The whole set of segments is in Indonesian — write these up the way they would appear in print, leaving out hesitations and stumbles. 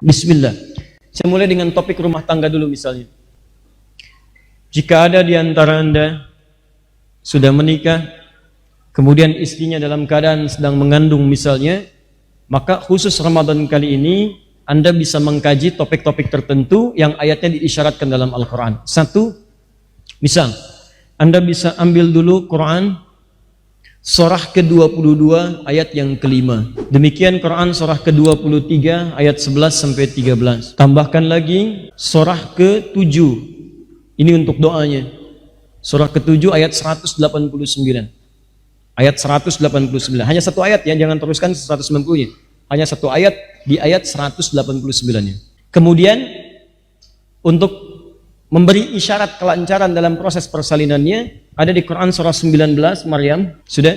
Bismillah. Saya mulai dengan topik rumah tangga dulu misalnya. Jika ada di antara Anda sudah menikah, kemudian istrinya dalam keadaan sedang mengandung misalnya, maka khusus Ramadan kali ini Anda bisa mengkaji topik-topik tertentu yang ayatnya diisyaratkan dalam Al-Quran. Satu, misal Anda bisa ambil dulu Quran surah ke-22 ayat yang kelima. Demikian Quran surah ke-23 ayat 11 sampai 13. Tambahkan lagi surah ke-7. Ini untuk doanya. Surah ke-7 ayat 189. Ayat 189. Hanya satu ayat ya, jangan teruskan 190-nya. Hanya satu ayat di ayat 189-nya. Kemudian untuk memberi isyarat kelancaran dalam proses persalinannya ada di Quran surah 19 Maryam, sudah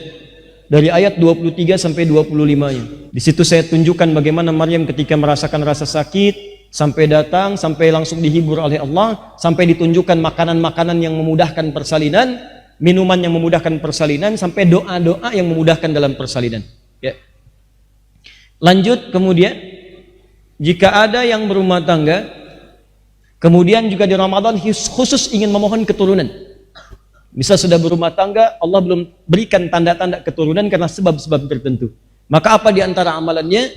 dari ayat 23 sampai 25-nya. Di situ saya tunjukkan bagaimana Maryam ketika merasakan rasa sakit sampai datang, sampai langsung dihibur oleh Allah, sampai ditunjukkan makanan-makanan yang memudahkan persalinan, minuman yang memudahkan persalinan, sampai doa-doa yang memudahkan dalam persalinan. Ya. Lanjut kemudian, jika ada yang berumah tangga, kemudian juga di Ramadan khusus ingin memohon keturunan. Misal sudah berumah tangga, Allah belum berikan tanda-tanda keturunan karena sebab-sebab tertentu. Maka apa di antara amalannya?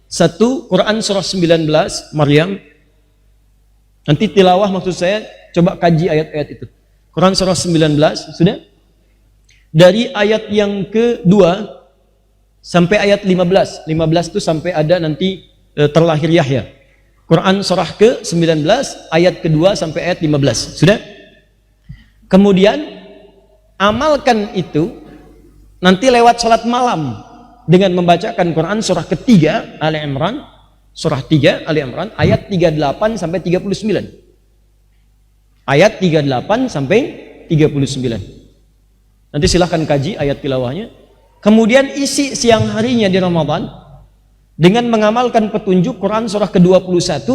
Satu, Quran surah 19 Maryam. Nanti tilawah maksud saya, coba kaji ayat-ayat itu. Quran surah 19, sudah? Dari ayat yang kedua sampai ayat 15. 15 itu sampai ada nanti terlahir Yahya. Quran surah ke-19 ayat kedua sampai ayat 15. Sudah? Kemudian amalkan itu nanti lewat salat malam dengan membacakan Quran surah ketiga Ali Imran, surah 3 Ali Imran ayat 38 sampai 39. Ayat 38 sampai 39. Nanti silahkan kaji ayat tilawahnya. Kemudian isi siang harinya di Ramadan dengan mengamalkan petunjuk Quran surah ke-21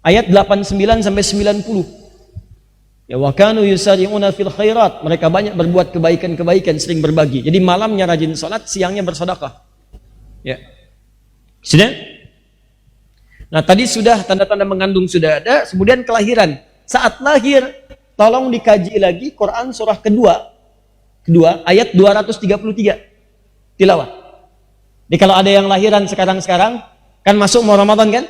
ayat 89 sampai 90. Ya wa kanu yusari'una fil khairat, mereka banyak berbuat kebaikan-kebaikan, sering berbagi. Jadi malamnya rajin salat, siangnya bersedekah. Ya. Sudah? Nah, tadi sudah tanda-tanda mengandung sudah ada, kemudian kelahiran. Saat lahir, tolong dikaji lagi Quran surah kedua ayat 233. Tilawah. Jadi kalau ada yang lahiran sekarang-sekarang, kan masuk mau Ramadan kan?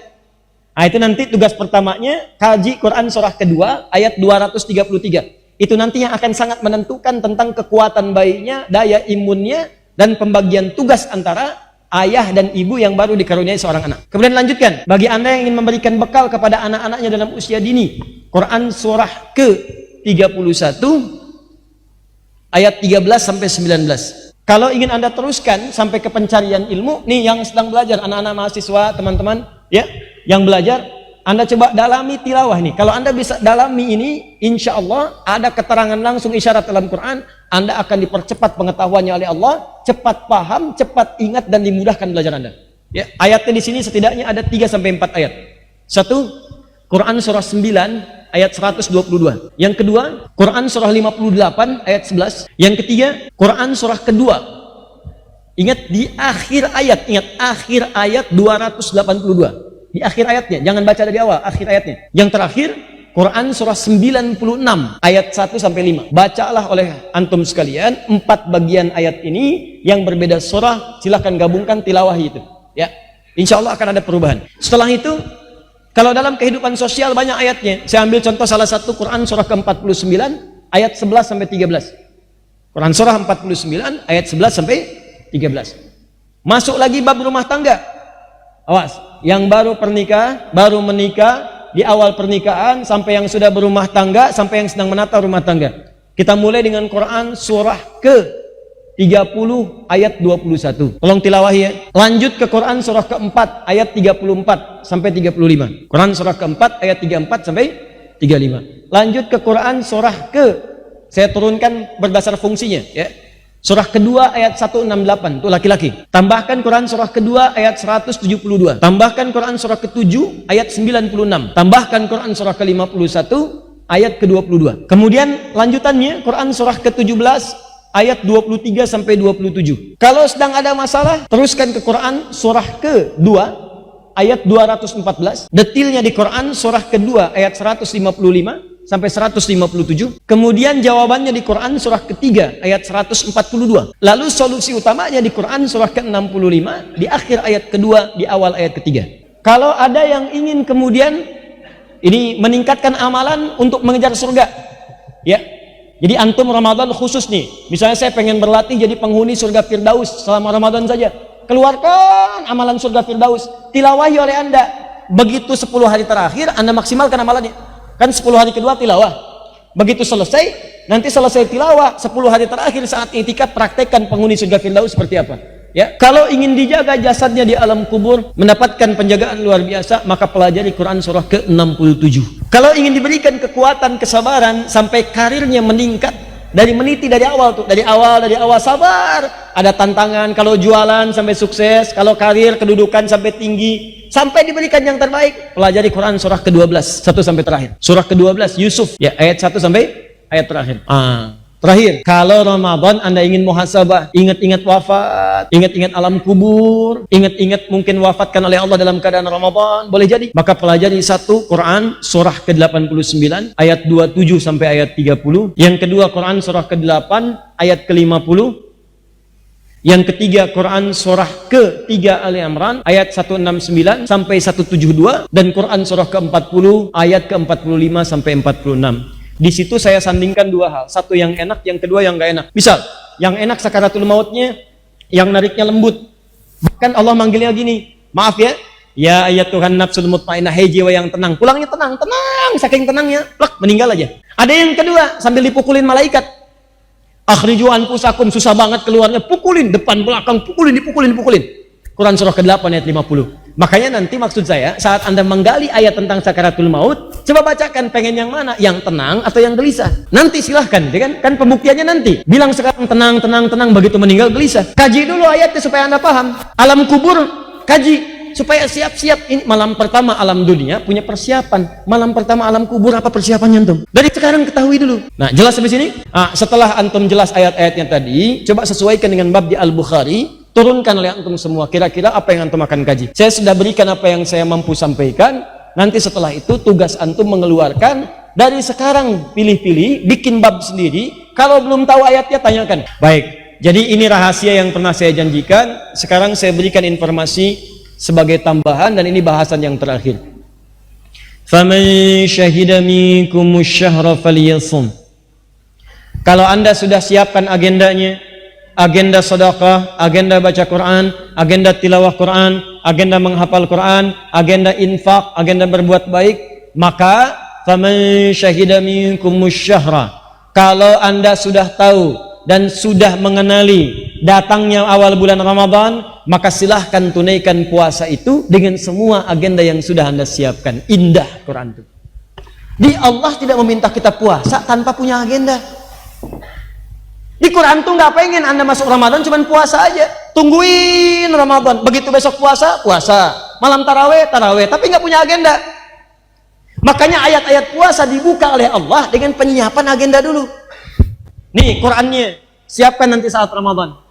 Nah itu nanti tugas pertamanya, kaji Quran surah kedua ayat 233. Itu nanti yang akan sangat menentukan tentang kekuatan bayinya, daya imunnya, dan pembagian tugas antara ayah dan ibu yang baru dikaruniai seorang anak. Kemudian lanjutkan, bagi Anda yang ingin memberikan bekal kepada anak-anaknya dalam usia dini, Quran surah ke-31 ayat 13 sampai 19. Kalau ingin Anda teruskan sampai ke pencarian ilmu, nih yang sedang belajar, anak-anak mahasiswa, teman-teman, ya, yang belajar, Anda coba dalami tilawah nih. Kalau Anda bisa dalami ini, insya Allah ada keterangan langsung isyarat dalam Quran, Anda akan dipercepat pengetahuannya oleh Allah, cepat paham, cepat ingat, dan dimudahkan belajar Anda. Ya, ayatnya di sini setidaknya ada 3 sampai 4 ayat. Satu, Quran surah 9 ayat 122. Yang kedua, Quran surah 58 ayat 11. Yang ketiga, Quran surah kedua. Ingat di akhir ayat, ingat akhir ayat 282. Di akhir ayatnya, jangan baca dari awal, akhir ayatnya. Yang terakhir, Quran surah 96 ayat 1 sampai 5. Bacalah oleh antum sekalian 4 bagian ayat ini yang berbeda surah, silahkan gabungkan tilawah itu. Ya, insya Allah akan ada perubahan. Setelah itu, kalau dalam kehidupan sosial banyak ayatnya. Saya ambil contoh salah satu Quran surah ke-49 ayat 11 sampai 13. Quran surah 49 ayat 11 sampai 13. Masuk lagi bab rumah tangga. Awas, yang baru menikah, di awal pernikahan, sampai yang sudah berumah tangga, sampai yang sedang menata rumah tangga. Kita mulai dengan Quran surah ke-30 ayat 21. Tolong tilawahi ya. Lanjut ke Quran surah ke-4 ayat 34 sampai 35. Quran surah ke-4 ayat 34 sampai 35. Lanjut ke Quran surah saya turunkan berdasar fungsinya ya. Surah kedua ayat 168 itu laki-laki. Tambahkan Quran surah kedua ayat 172. Tambahkan Quran surah ke-7 ayat 96. Tambahkan Quran surah ke-51 ayat ke-22. Kemudian lanjutannya Quran surah ke-17 ayat 23 sampai 27. Kalau sedang ada masalah, teruskan ke Quran surah ke-2 ayat 214, detilnya di Quran surah kedua ayat 155 sampai 157, kemudian jawabannya di Quran surah ketiga ayat 142, lalu solusi utamanya di Quran surah ke-65 di akhir ayat kedua di awal ayat ketiga. Kalau ada yang ingin kemudian ini meningkatkan amalan untuk mengejar surga, ya, jadi antum Ramadan khusus nih, misalnya saya pengen berlatih jadi penghuni surga Firdaus selama Ramadan saja, keluarkan amalan surga Firdaus, tilawahi oleh Anda. Begitu 10 hari terakhir Anda maksimalkan amalannya. Kan 10 hari kedua tilawah. Begitu selesai, nanti selesai tilawah, 10 hari terakhir saat i'tikaf praktekkan penghuni surga Firdaus seperti apa. Ya, kalau ingin dijaga jasadnya di alam kubur, mendapatkan penjagaan luar biasa, maka pelajari Quran surah ke-67. Kalau ingin diberikan kekuatan, kesabaran sampai karirnya meningkat, dari meniti dari awal tuh, dari awal sabar, ada tantangan, kalau jualan sampai sukses, kalau karir kedudukan sampai tinggi, sampai diberikan yang terbaik, pelajari Quran surah ke-12 1 sampai terakhir. Surah ke-12 Yusuf, ya, ayat 1 sampai ayat terakhir. Terakhir, kalau Ramadan Anda ingin muhasabah, ingat-ingat wafat, ingat-ingat alam kubur, ingat-ingat mungkin wafatkan oleh Allah dalam keadaan Ramadan, boleh jadi. Maka pelajari 1 Quran surah ke-89 ayat 27 sampai ayat 30. Yang kedua Quran surah ke-8 ayat ke-50. Yang ketiga Quran surah ke-3 Ali Imran ayat 169 sampai 172, dan Quran surah ke-40 ayat ke-45 sampai 46. Di situ saya sandingkan dua hal, satu yang enak, yang kedua yang gak enak. Misal, yang enak sakaratul mautnya, yang nariknya lembut. Bahkan Allah manggilnya gini, maaf ya, ya ayat Tuhan nafsul mutmainnah, hei jiwa yang tenang, pulangnya tenang, saking tenangnya, plak, meninggal aja. Ada yang kedua, sambil dipukulin malaikat, akhriju anfusakum, susah banget keluarnya, pukulin, depan, belakang, dipukulin. Quran surah ke-8 ayat 50. Makanya nanti maksud saya, saat Anda menggali ayat tentang sakaratul maut, coba bacakan pengen yang mana, yang tenang atau yang gelisah. Nanti silahkan, kan pembuktiannya nanti. Bilang sekarang tenang, begitu meninggal gelisah. Kaji dulu ayatnya supaya Anda paham. Alam kubur, kaji supaya siap-siap. Ini malam pertama alam dunia punya persiapan. Malam pertama alam kubur apa persiapannya antum? Dari sekarang ketahui dulu. Nah, jelas sampai sini? Setelah antum jelas ayat-ayatnya tadi, coba sesuaikan dengan bab di Al-Bukhari. Turunkan oleh antum semua, kira-kira apa yang antum akan kaji. Saya sudah berikan apa yang saya mampu sampaikan. Nanti setelah itu tugas antum mengeluarkan dari sekarang, pilih-pilih, bikin bab sendiri. Kalau belum tahu ayatnya tanyakan. Baik, jadi ini rahasia yang pernah saya janjikan. Sekarang saya berikan informasi sebagai tambahan, dan ini bahasan yang terakhir. Faman syahida minkumus syahra falyasum. Kalau Anda sudah siapkan agendanya, agenda sedekah, agenda baca Quran, agenda tilawah Quran, agenda menghafal Quran, agenda infak, agenda berbuat baik, maka faman syahida minkumus syahra, kalau Anda sudah tahu dan sudah mengenali datangnya awal bulan Ramadan, maka silahkan tunaikan puasa itu dengan semua agenda yang sudah Anda siapkan. Indah Quran itu. Di Allah tidak meminta kita puasa tanpa punya agenda. Di Quran tuh nggak pengen Anda masuk Ramadan cuman puasa aja, tungguin Ramadan, begitu besok puasa, malam taraweh, tapi nggak punya agenda. Makanya ayat-ayat puasa dibuka oleh Allah dengan penyiapan agenda dulu. Nih Qurannya, siapkan nanti saat Ramadan.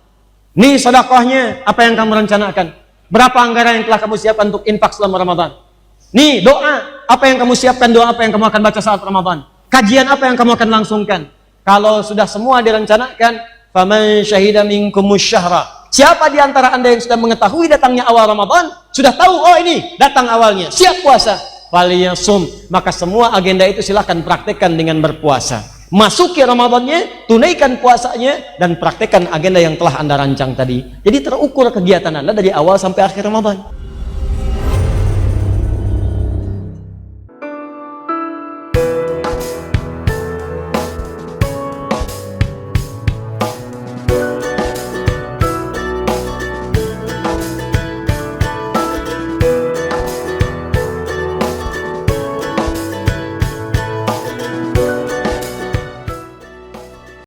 Nih sedekahnya, apa yang kamu rencanakan? Berapa anggaran yang telah kamu siapkan untuk infak selama Ramadan? Nih doa, apa yang kamu siapkan, doa apa yang kamu akan baca saat Ramadan? Kajian apa yang kamu akan langsungkan? Kalau sudah semua direncanakan, faman syahida minkumus syahra, siapa di antara Anda yang sudah mengetahui datangnya awal Ramadan, sudah tahu, oh ini datang awalnya, siap puasa, falyasum, maka semua agenda itu silahkan praktekkan dengan berpuasa. Masuki Ramadannya, tunaikan puasanya, dan praktekkan agenda yang telah Anda rancang tadi. Jadi terukur kegiatan Anda dari awal sampai akhir Ramadan.